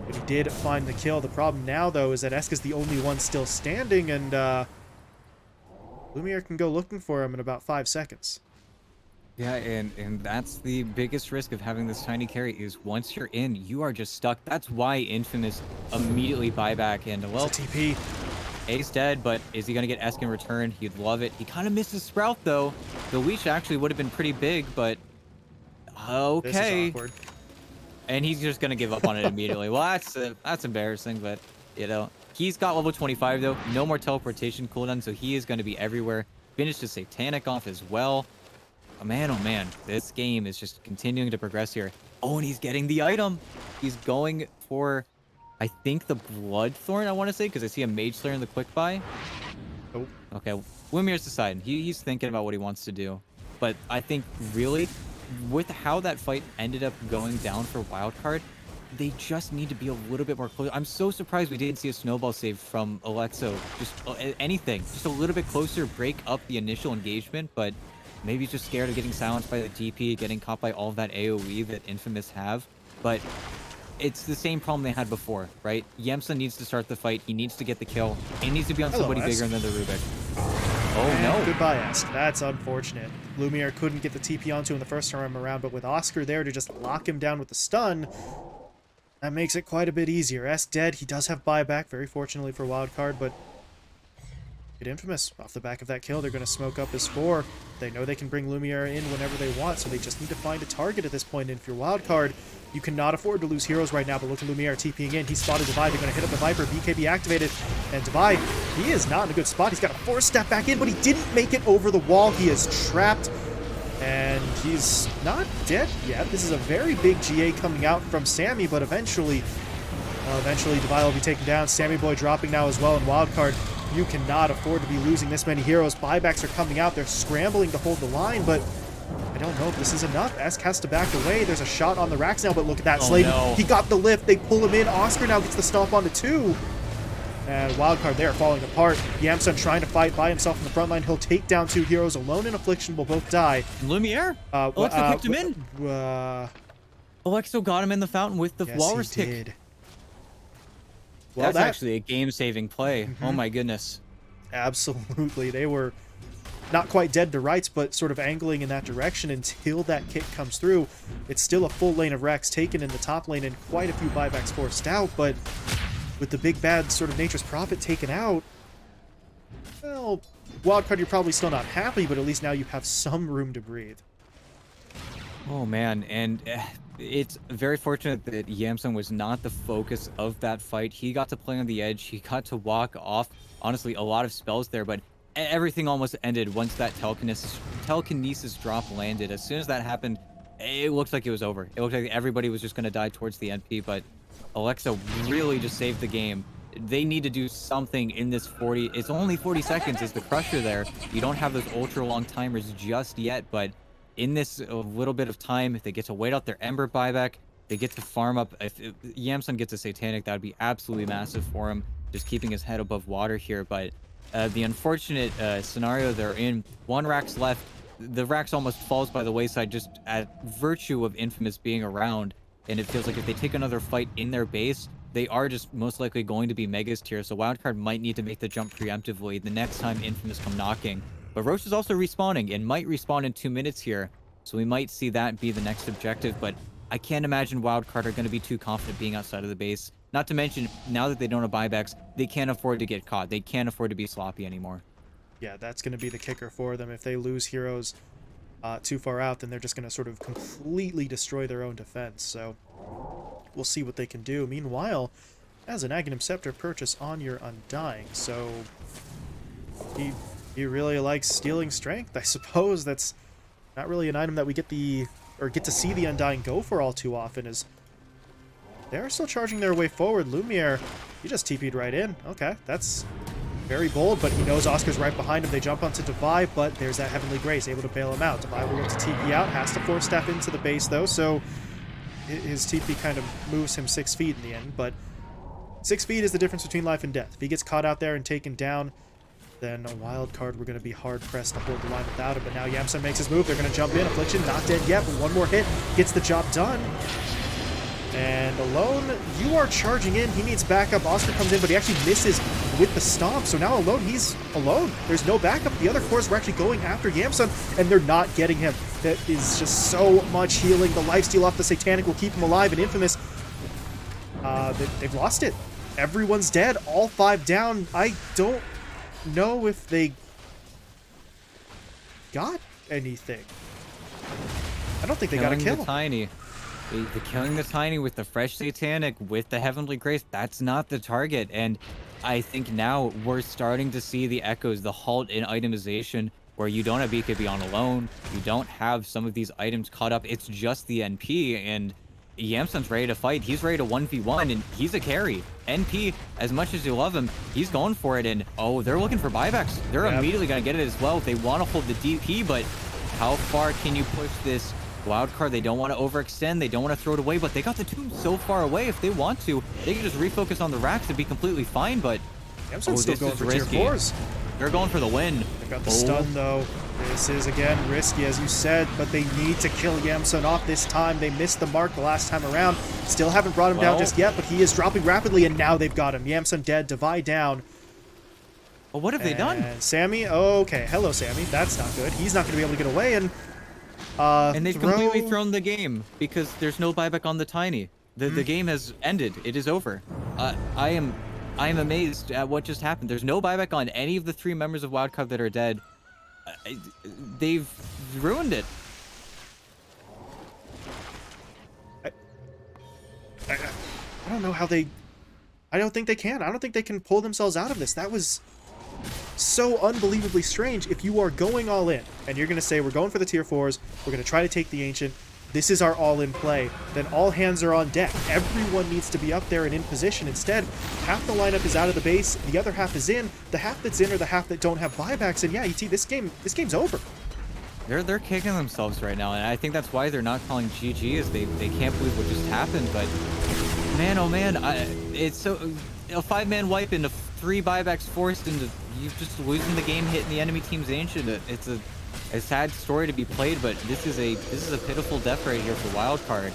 but he did find the kill. The problem now, though, is that Esk is the only one still standing, and Lumiere can go looking for him in about 5 seconds. Yeah, and that's the biggest risk of having this tiny carry is once you're in, you are just stuck. That's why Infamous immediately buy back in. Well, TP. Ace dead, but is he going to get Esk in return? He'd love it. He kind of misses Sprout, though. The leash actually would have been pretty big, but okay. This is awkward. And he's just going to give up on it immediately. Well, that's embarrassing, but, you know. He's got level 25, though. No more teleportation cooldown, so he is going to be everywhere. Finished his Satanic off as well. Oh man, this game is just continuing to progress here. Oh, and he's getting the item. He's going for, I think, the Bloodthorn, I want to say, because I see a Mage Slayer in the quick buy. Oh. Okay, Lumire's deciding. He's thinking about what he wants to do. But I think, really, with how that fight ended up going down for Wildcard, they just need to be a little bit more close. I'm so surprised we didn't see a snowball save from Alexo. Just anything. Just a little bit closer, break up the initial engagement, but maybe he's just scared of getting silenced by the DP, getting caught by all of that AoE that Infamous have. But it's the same problem they had before, right? Yamsun needs to start the fight. He needs to get the kill. It needs to be on somebody bigger than the Rubik. Oh, no. Goodbye, Esk. That's unfortunate. Lumiere couldn't get the TP onto him the first time around, but with Oscar there to just lock him down with the stun, that makes it quite a bit easier. Esk dead. He does have buyback, very fortunately for Wildcard, but get Infamous. Off the back of that kill, they're going to smoke up his 4. They know they can bring Lumiere in whenever they want, so they just need to find a target at this point. And if you're Wildcard, you cannot afford to lose heroes right now, but look at Lumiere TPing in. He spotted Devi. They're going to hit up the Viper. BKB activated. And Devi, he is not in a good spot. He's got a 4-step back in, but he didn't make it over the wall. He is trapped, and he's not dead yet. This is a very big GA coming out from Sammy, but eventually Devi will be taken down. Sammy Boy dropping now as well in Wildcard. You cannot afford to be losing this many heroes. Buybacks are coming out. They're scrambling to hold the line, but I don't know if this is enough. Esk has to back away. There's a shot on the racks now, but look at that. Oh, Sladen, no. He got the lift. They pull him in. Oscar now gets the stomp onto 2. And Wildcard there falling apart. Yamsun trying to fight by himself in the front line. He'll take down 2 heroes. Alone and Affliction will both die. Lumiere? Alexo kicked him in. Alexo got him in the fountain with the Walrus kick. Did. Well, That's actually a game-saving play. Oh my goodness. Absolutely. They were not quite dead to rights, but sort of angling in that direction until that kick comes through. It's still a full lane of Rex taken in the top lane and quite a few buybacks forced out, but with the big bad sort of Nature's Prophet taken out, well, Wildcard, you're probably still not happy, but at least now you have some room to breathe. Oh man, and it's very fortunate that Yamsun was not the focus of that fight. He got to play on the edge. He got to walk off, honestly, a lot of spells there, but everything almost ended once that telekinesis drop landed. As soon as that happened, it looked like it was over. It looked like everybody was just going to die towards the NP, but Alexa really just saved the game. They need to do something in this 40. It's only 40 seconds is the Crusher there. You don't have those ultra long timers just yet, but in this little bit of time, if they get to wait out their Ember buyback, they get to farm up. If Yamsun gets a Satanic, that would be absolutely massive for him, just keeping his head above water here. But the unfortunate scenario they're in, one Rax left. The Rax almost falls by the wayside just at virtue of Infamous being around. And it feels like if they take another fight in their base, they are just most likely going to be Megas tier. So Wildcard might need to make the jump preemptively the next time Infamous come knocking. But Roche is also respawning and might respawn in 2 minutes here. So we might see that be the next objective. But I can't imagine Wildcard are going to be too confident being outside of the base. Not to mention, now that they don't have buybacks, they can't afford to get caught. They can't afford to be sloppy anymore. Yeah, that's going to be the kicker for them. If they lose heroes too far out, then they're just going to sort of completely destroy their own defense. So we'll see what they can do. Meanwhile, as an Aghanim Scepter purchase on your Undying, so he really likes stealing strength. I suppose that's not really an item that we get to see the Undying go for all too often, as they're still charging their way forward. Lumiere, he just TP'd right in. Okay, that's very bold, but he knows Oscar's right behind him. They jump onto Devi, but there's that Heavenly Grace, able to bail him out. Devi will look to TP out, has to force step into the base though, so his TP kind of moves him 6 feet in the end, but 6 feet is the difference between life and death. If he gets caught out there and taken down, then a Wildcard, we're going to be hard-pressed to hold the line without him. But now Yamsun makes his move. They're going to jump in. Affliction, not dead yet, but one more hit gets the job done. And Alone, you are charging in. He needs backup. Oscar comes in, but he actually misses with the stomp. So now Alone, he's alone. There's no backup. The other cores were actually going after Yamsun, and they're not getting him. That is just so much healing. The lifesteal off the Satanic will keep him alive. And Infamous, they've lost it. Everyone's dead. All 5 down. I don't know if they got anything. I don't think they got a kill. The Tiny. The killing the Tiny with the fresh Satanic, with the Heavenly Grace, that's not the target. And I think now we're starting to see the echoes, the halt in itemization, where you don't have BKB on Alone, you don't have some of these items caught up, it's just the NP, and Yamsun's ready to fight. He's ready to 1v1, and he's a carry. NP, as much as you love him, he's going for it, and oh, they're looking for buybacks. They're immediately going to get it as well. They want to hold the DP, but how far can you push this Wildcard? They don't want to overextend. They don't want to throw it away, but they got the tomb so far away. If they want to, they can just refocus on the racks and be completely fine, but Yamsun's still going for tier 4s. They're going for the win. They've got the stun, though. This is, again, risky, as you said, but they need to kill Yamsun off this time. They missed the mark the last time around. Still haven't brought him down just yet, but he is dropping rapidly, and now they've got him. Yamsun dead, Devi down. Well, what have they done? Sammy, okay, hello, Sammy. That's not good. He's not going to be able to get away, and they've completely thrown the game because there's no buyback on the Tiny. The game has ended. It is over. I am amazed at what just happened. There's no buyback on any of the 3 members of Wildcard that are dead. They've ruined it. I don't know how they... I don't think they can. I don't think they can pull themselves out of this. That was so unbelievably strange. If you are going all in, and you're going to say, we're going for the tier 4s, we're going to try to take the Ancient, this is our all-in play, then all hands are on deck. Everyone needs to be up there and in position. Instead, half the lineup is out of the base, the other half is in. The half that's in are the half that don't have buybacks, and yeah, ET, this game's over. They're kicking themselves right now, and I think that's why they're not calling GG, as they can't believe what just happened. But man, oh man, it's so a 5-man wipe into 3 buybacks forced into you just losing the game, hitting the enemy team's Ancient. It's a sad story to be played, but this is a pitiful death right here for Wildcard.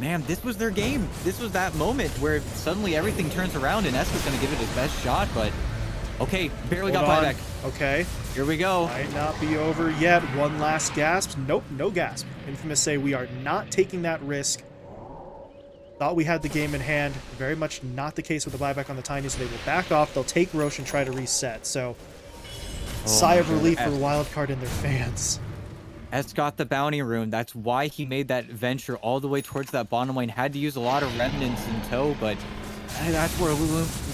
Man, this was their game. This was that moment where suddenly everything turns around and Eska's going to give it his best shot, but okay, barely got buyback. Okay, Here we go. Might not be over yet. One last gasp. Nope, no gasp. Infamous say we are not taking that risk. Thought we had the game in hand. Very much not the case with the buyback on the Tiny, so they will back off. They'll take Roche and try to reset. So, sigh of relief for Wildcard and their fans. S got the bounty rune. That's why he made that venture all the way towards that bottom lane. Had to use a lot of remnants in tow, but that's where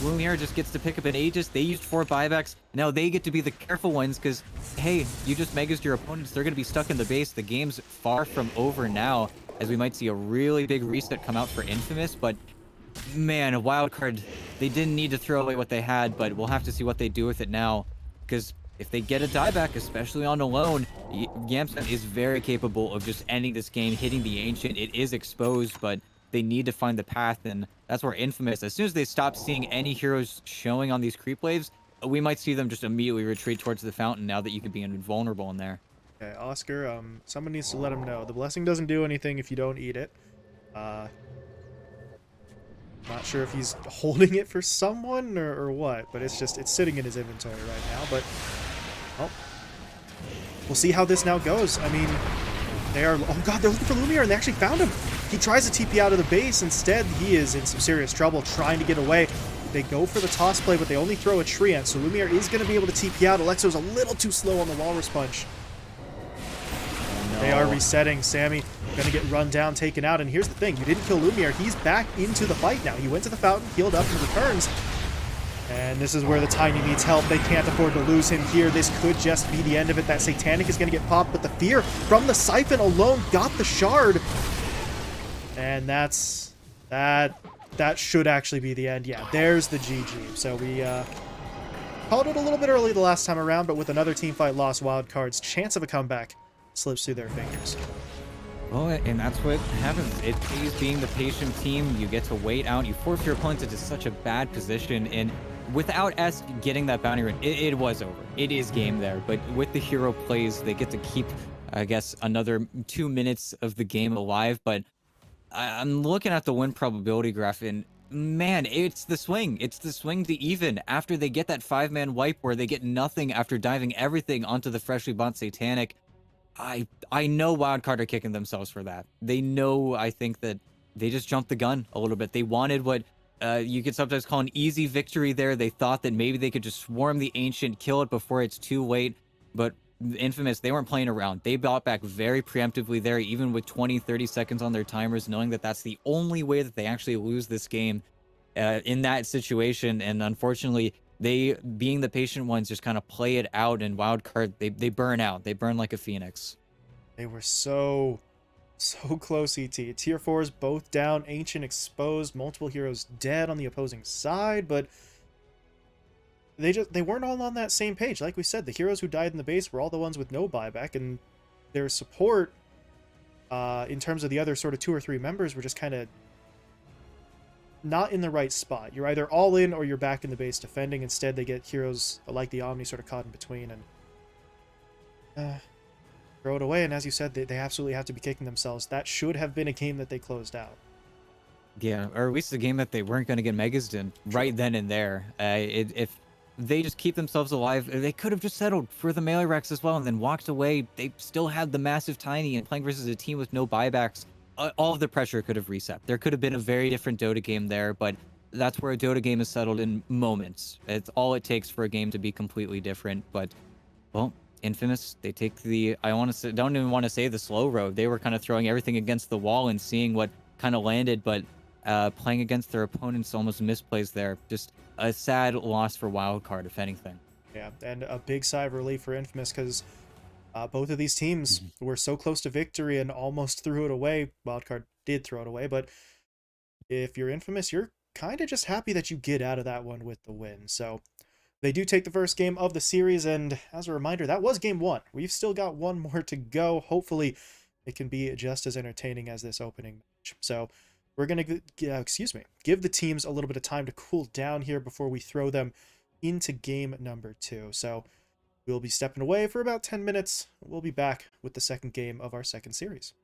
Lumiere just gets to pick up an Aegis. They used 4 buybacks. Now they get to be the careful ones because, hey, you just megas your opponents. They're going to be stuck in the base. The game's far from over now, as we might see a really big reset come out for Infamous. But, man, a Wildcard, they didn't need to throw away what they had, but we'll have to see what they do with it now. Because if they get a dieback, especially on alone, Yamsen is very capable of just ending this game, hitting the Ancient. It is exposed, but they need to find the path, and that's where Infamous, as soon as they stop seeing any heroes showing on these creep waves, we might see them just immediately retreat towards the fountain now that you could be invulnerable in there. Okay, Oscar, someone needs to let him know. The blessing doesn't do anything if you don't eat it. Not sure if he's holding it for someone or what, but it's sitting in his inventory right now, but, well, we'll see how this now goes. I mean, oh god, they're looking for Lumiere, and they actually found him. He tries to TP out of the base. Instead, he is in some serious trouble trying to get away. They go for the toss play, but they only throw a Treant, so Lumiere is going to be able to TP out. Alexo's a little too slow on the Walrus Punch. No. They are resetting. Sammy going to get run down, taken out, and here's the thing. You didn't kill Lumiere. He's back into the fight now. He went to the fountain, healed up, and returns. And this is where the Tiny needs help. They can't afford to lose him here. This could just be the end of it. That Satanic is going to get popped, but the Fear from the Siphon alone got the shard. And that should actually be the end. Yeah, there's the GG. So we called it a little bit early the last time around, but with another teamfight loss, Wildcard's chance of a comeback slips through their fingers. Well, and that's what happens. It pays being the patient team. You get to wait out. You force your opponents into such a bad position, and without S getting that bounty run, it was over. It is game there. But with the hero plays, they get to keep, I guess, another 2 minutes of the game alive. But I'm looking at the win probability graph, and man, it's the swing. It's the swing to even after they get that 5-man wipe where they get nothing after diving everything onto the freshly bought Satanic. I know Wildcard are kicking themselves for that. They know, I think, that they just jumped the gun a little bit. They wanted what you could sometimes call an easy victory there. They thought that maybe they could just swarm the Ancient, kill it before it's too late. But Infamous, they weren't playing around. They bought back very preemptively there, even with 20, 30 seconds on their timers, knowing that that's the only way that they actually lose this game in that situation. And unfortunately, they, being the patient ones, just kind of play it out, and Wildcard, they burn out. They burn like a phoenix. They were so close, ET. Tier 4s both down, Ancient exposed, multiple heroes dead on the opposing side, but they weren't all on that same page. Like we said, the heroes who died in the base were all the ones with no buyback, and their support in terms of the other sort of 2 or 3 members were just kind of not in the right spot. You're either all in or you're back in the base defending. Instead, they get heroes like the Omni sort of caught in between and throw it away. And as you said, they absolutely have to be kicking themselves. That should have been a game that they closed out. Yeah, or at least a game that they weren't going to get megas in right then and there. If they just keep themselves alive, they could have just settled for the melee Rex as well and then walked away. They still had the massive Tiny, and playing versus a team with no buybacks, all of the pressure could have reset. There could have been a very different Dota game there, but that's where a Dota game is settled in moments. It's all it takes for a game to be completely different. But, well, Infamous, they take the, don't even want to say the slow road. They were kind of throwing everything against the wall and seeing what kind of landed, but playing against their opponents almost misplays there. Just a sad loss for Wildcard, if anything. Yeah, and a big sigh of relief for Infamous, because both of these teams were so close to victory and almost threw it away. Wildcard did throw it away, but if you're Infamous, you're kind of just happy that you get out of that one with the win. So they do take the first game of the series, and as a reminder, that was game 1. We've still got one more to go. Hopefully, it can be just as entertaining as this opening match. So we're going to, give the teams a little bit of time to cool down here before we throw them into game number 2. So we'll be stepping away for about 10 minutes. We'll be back with the second game of our second series.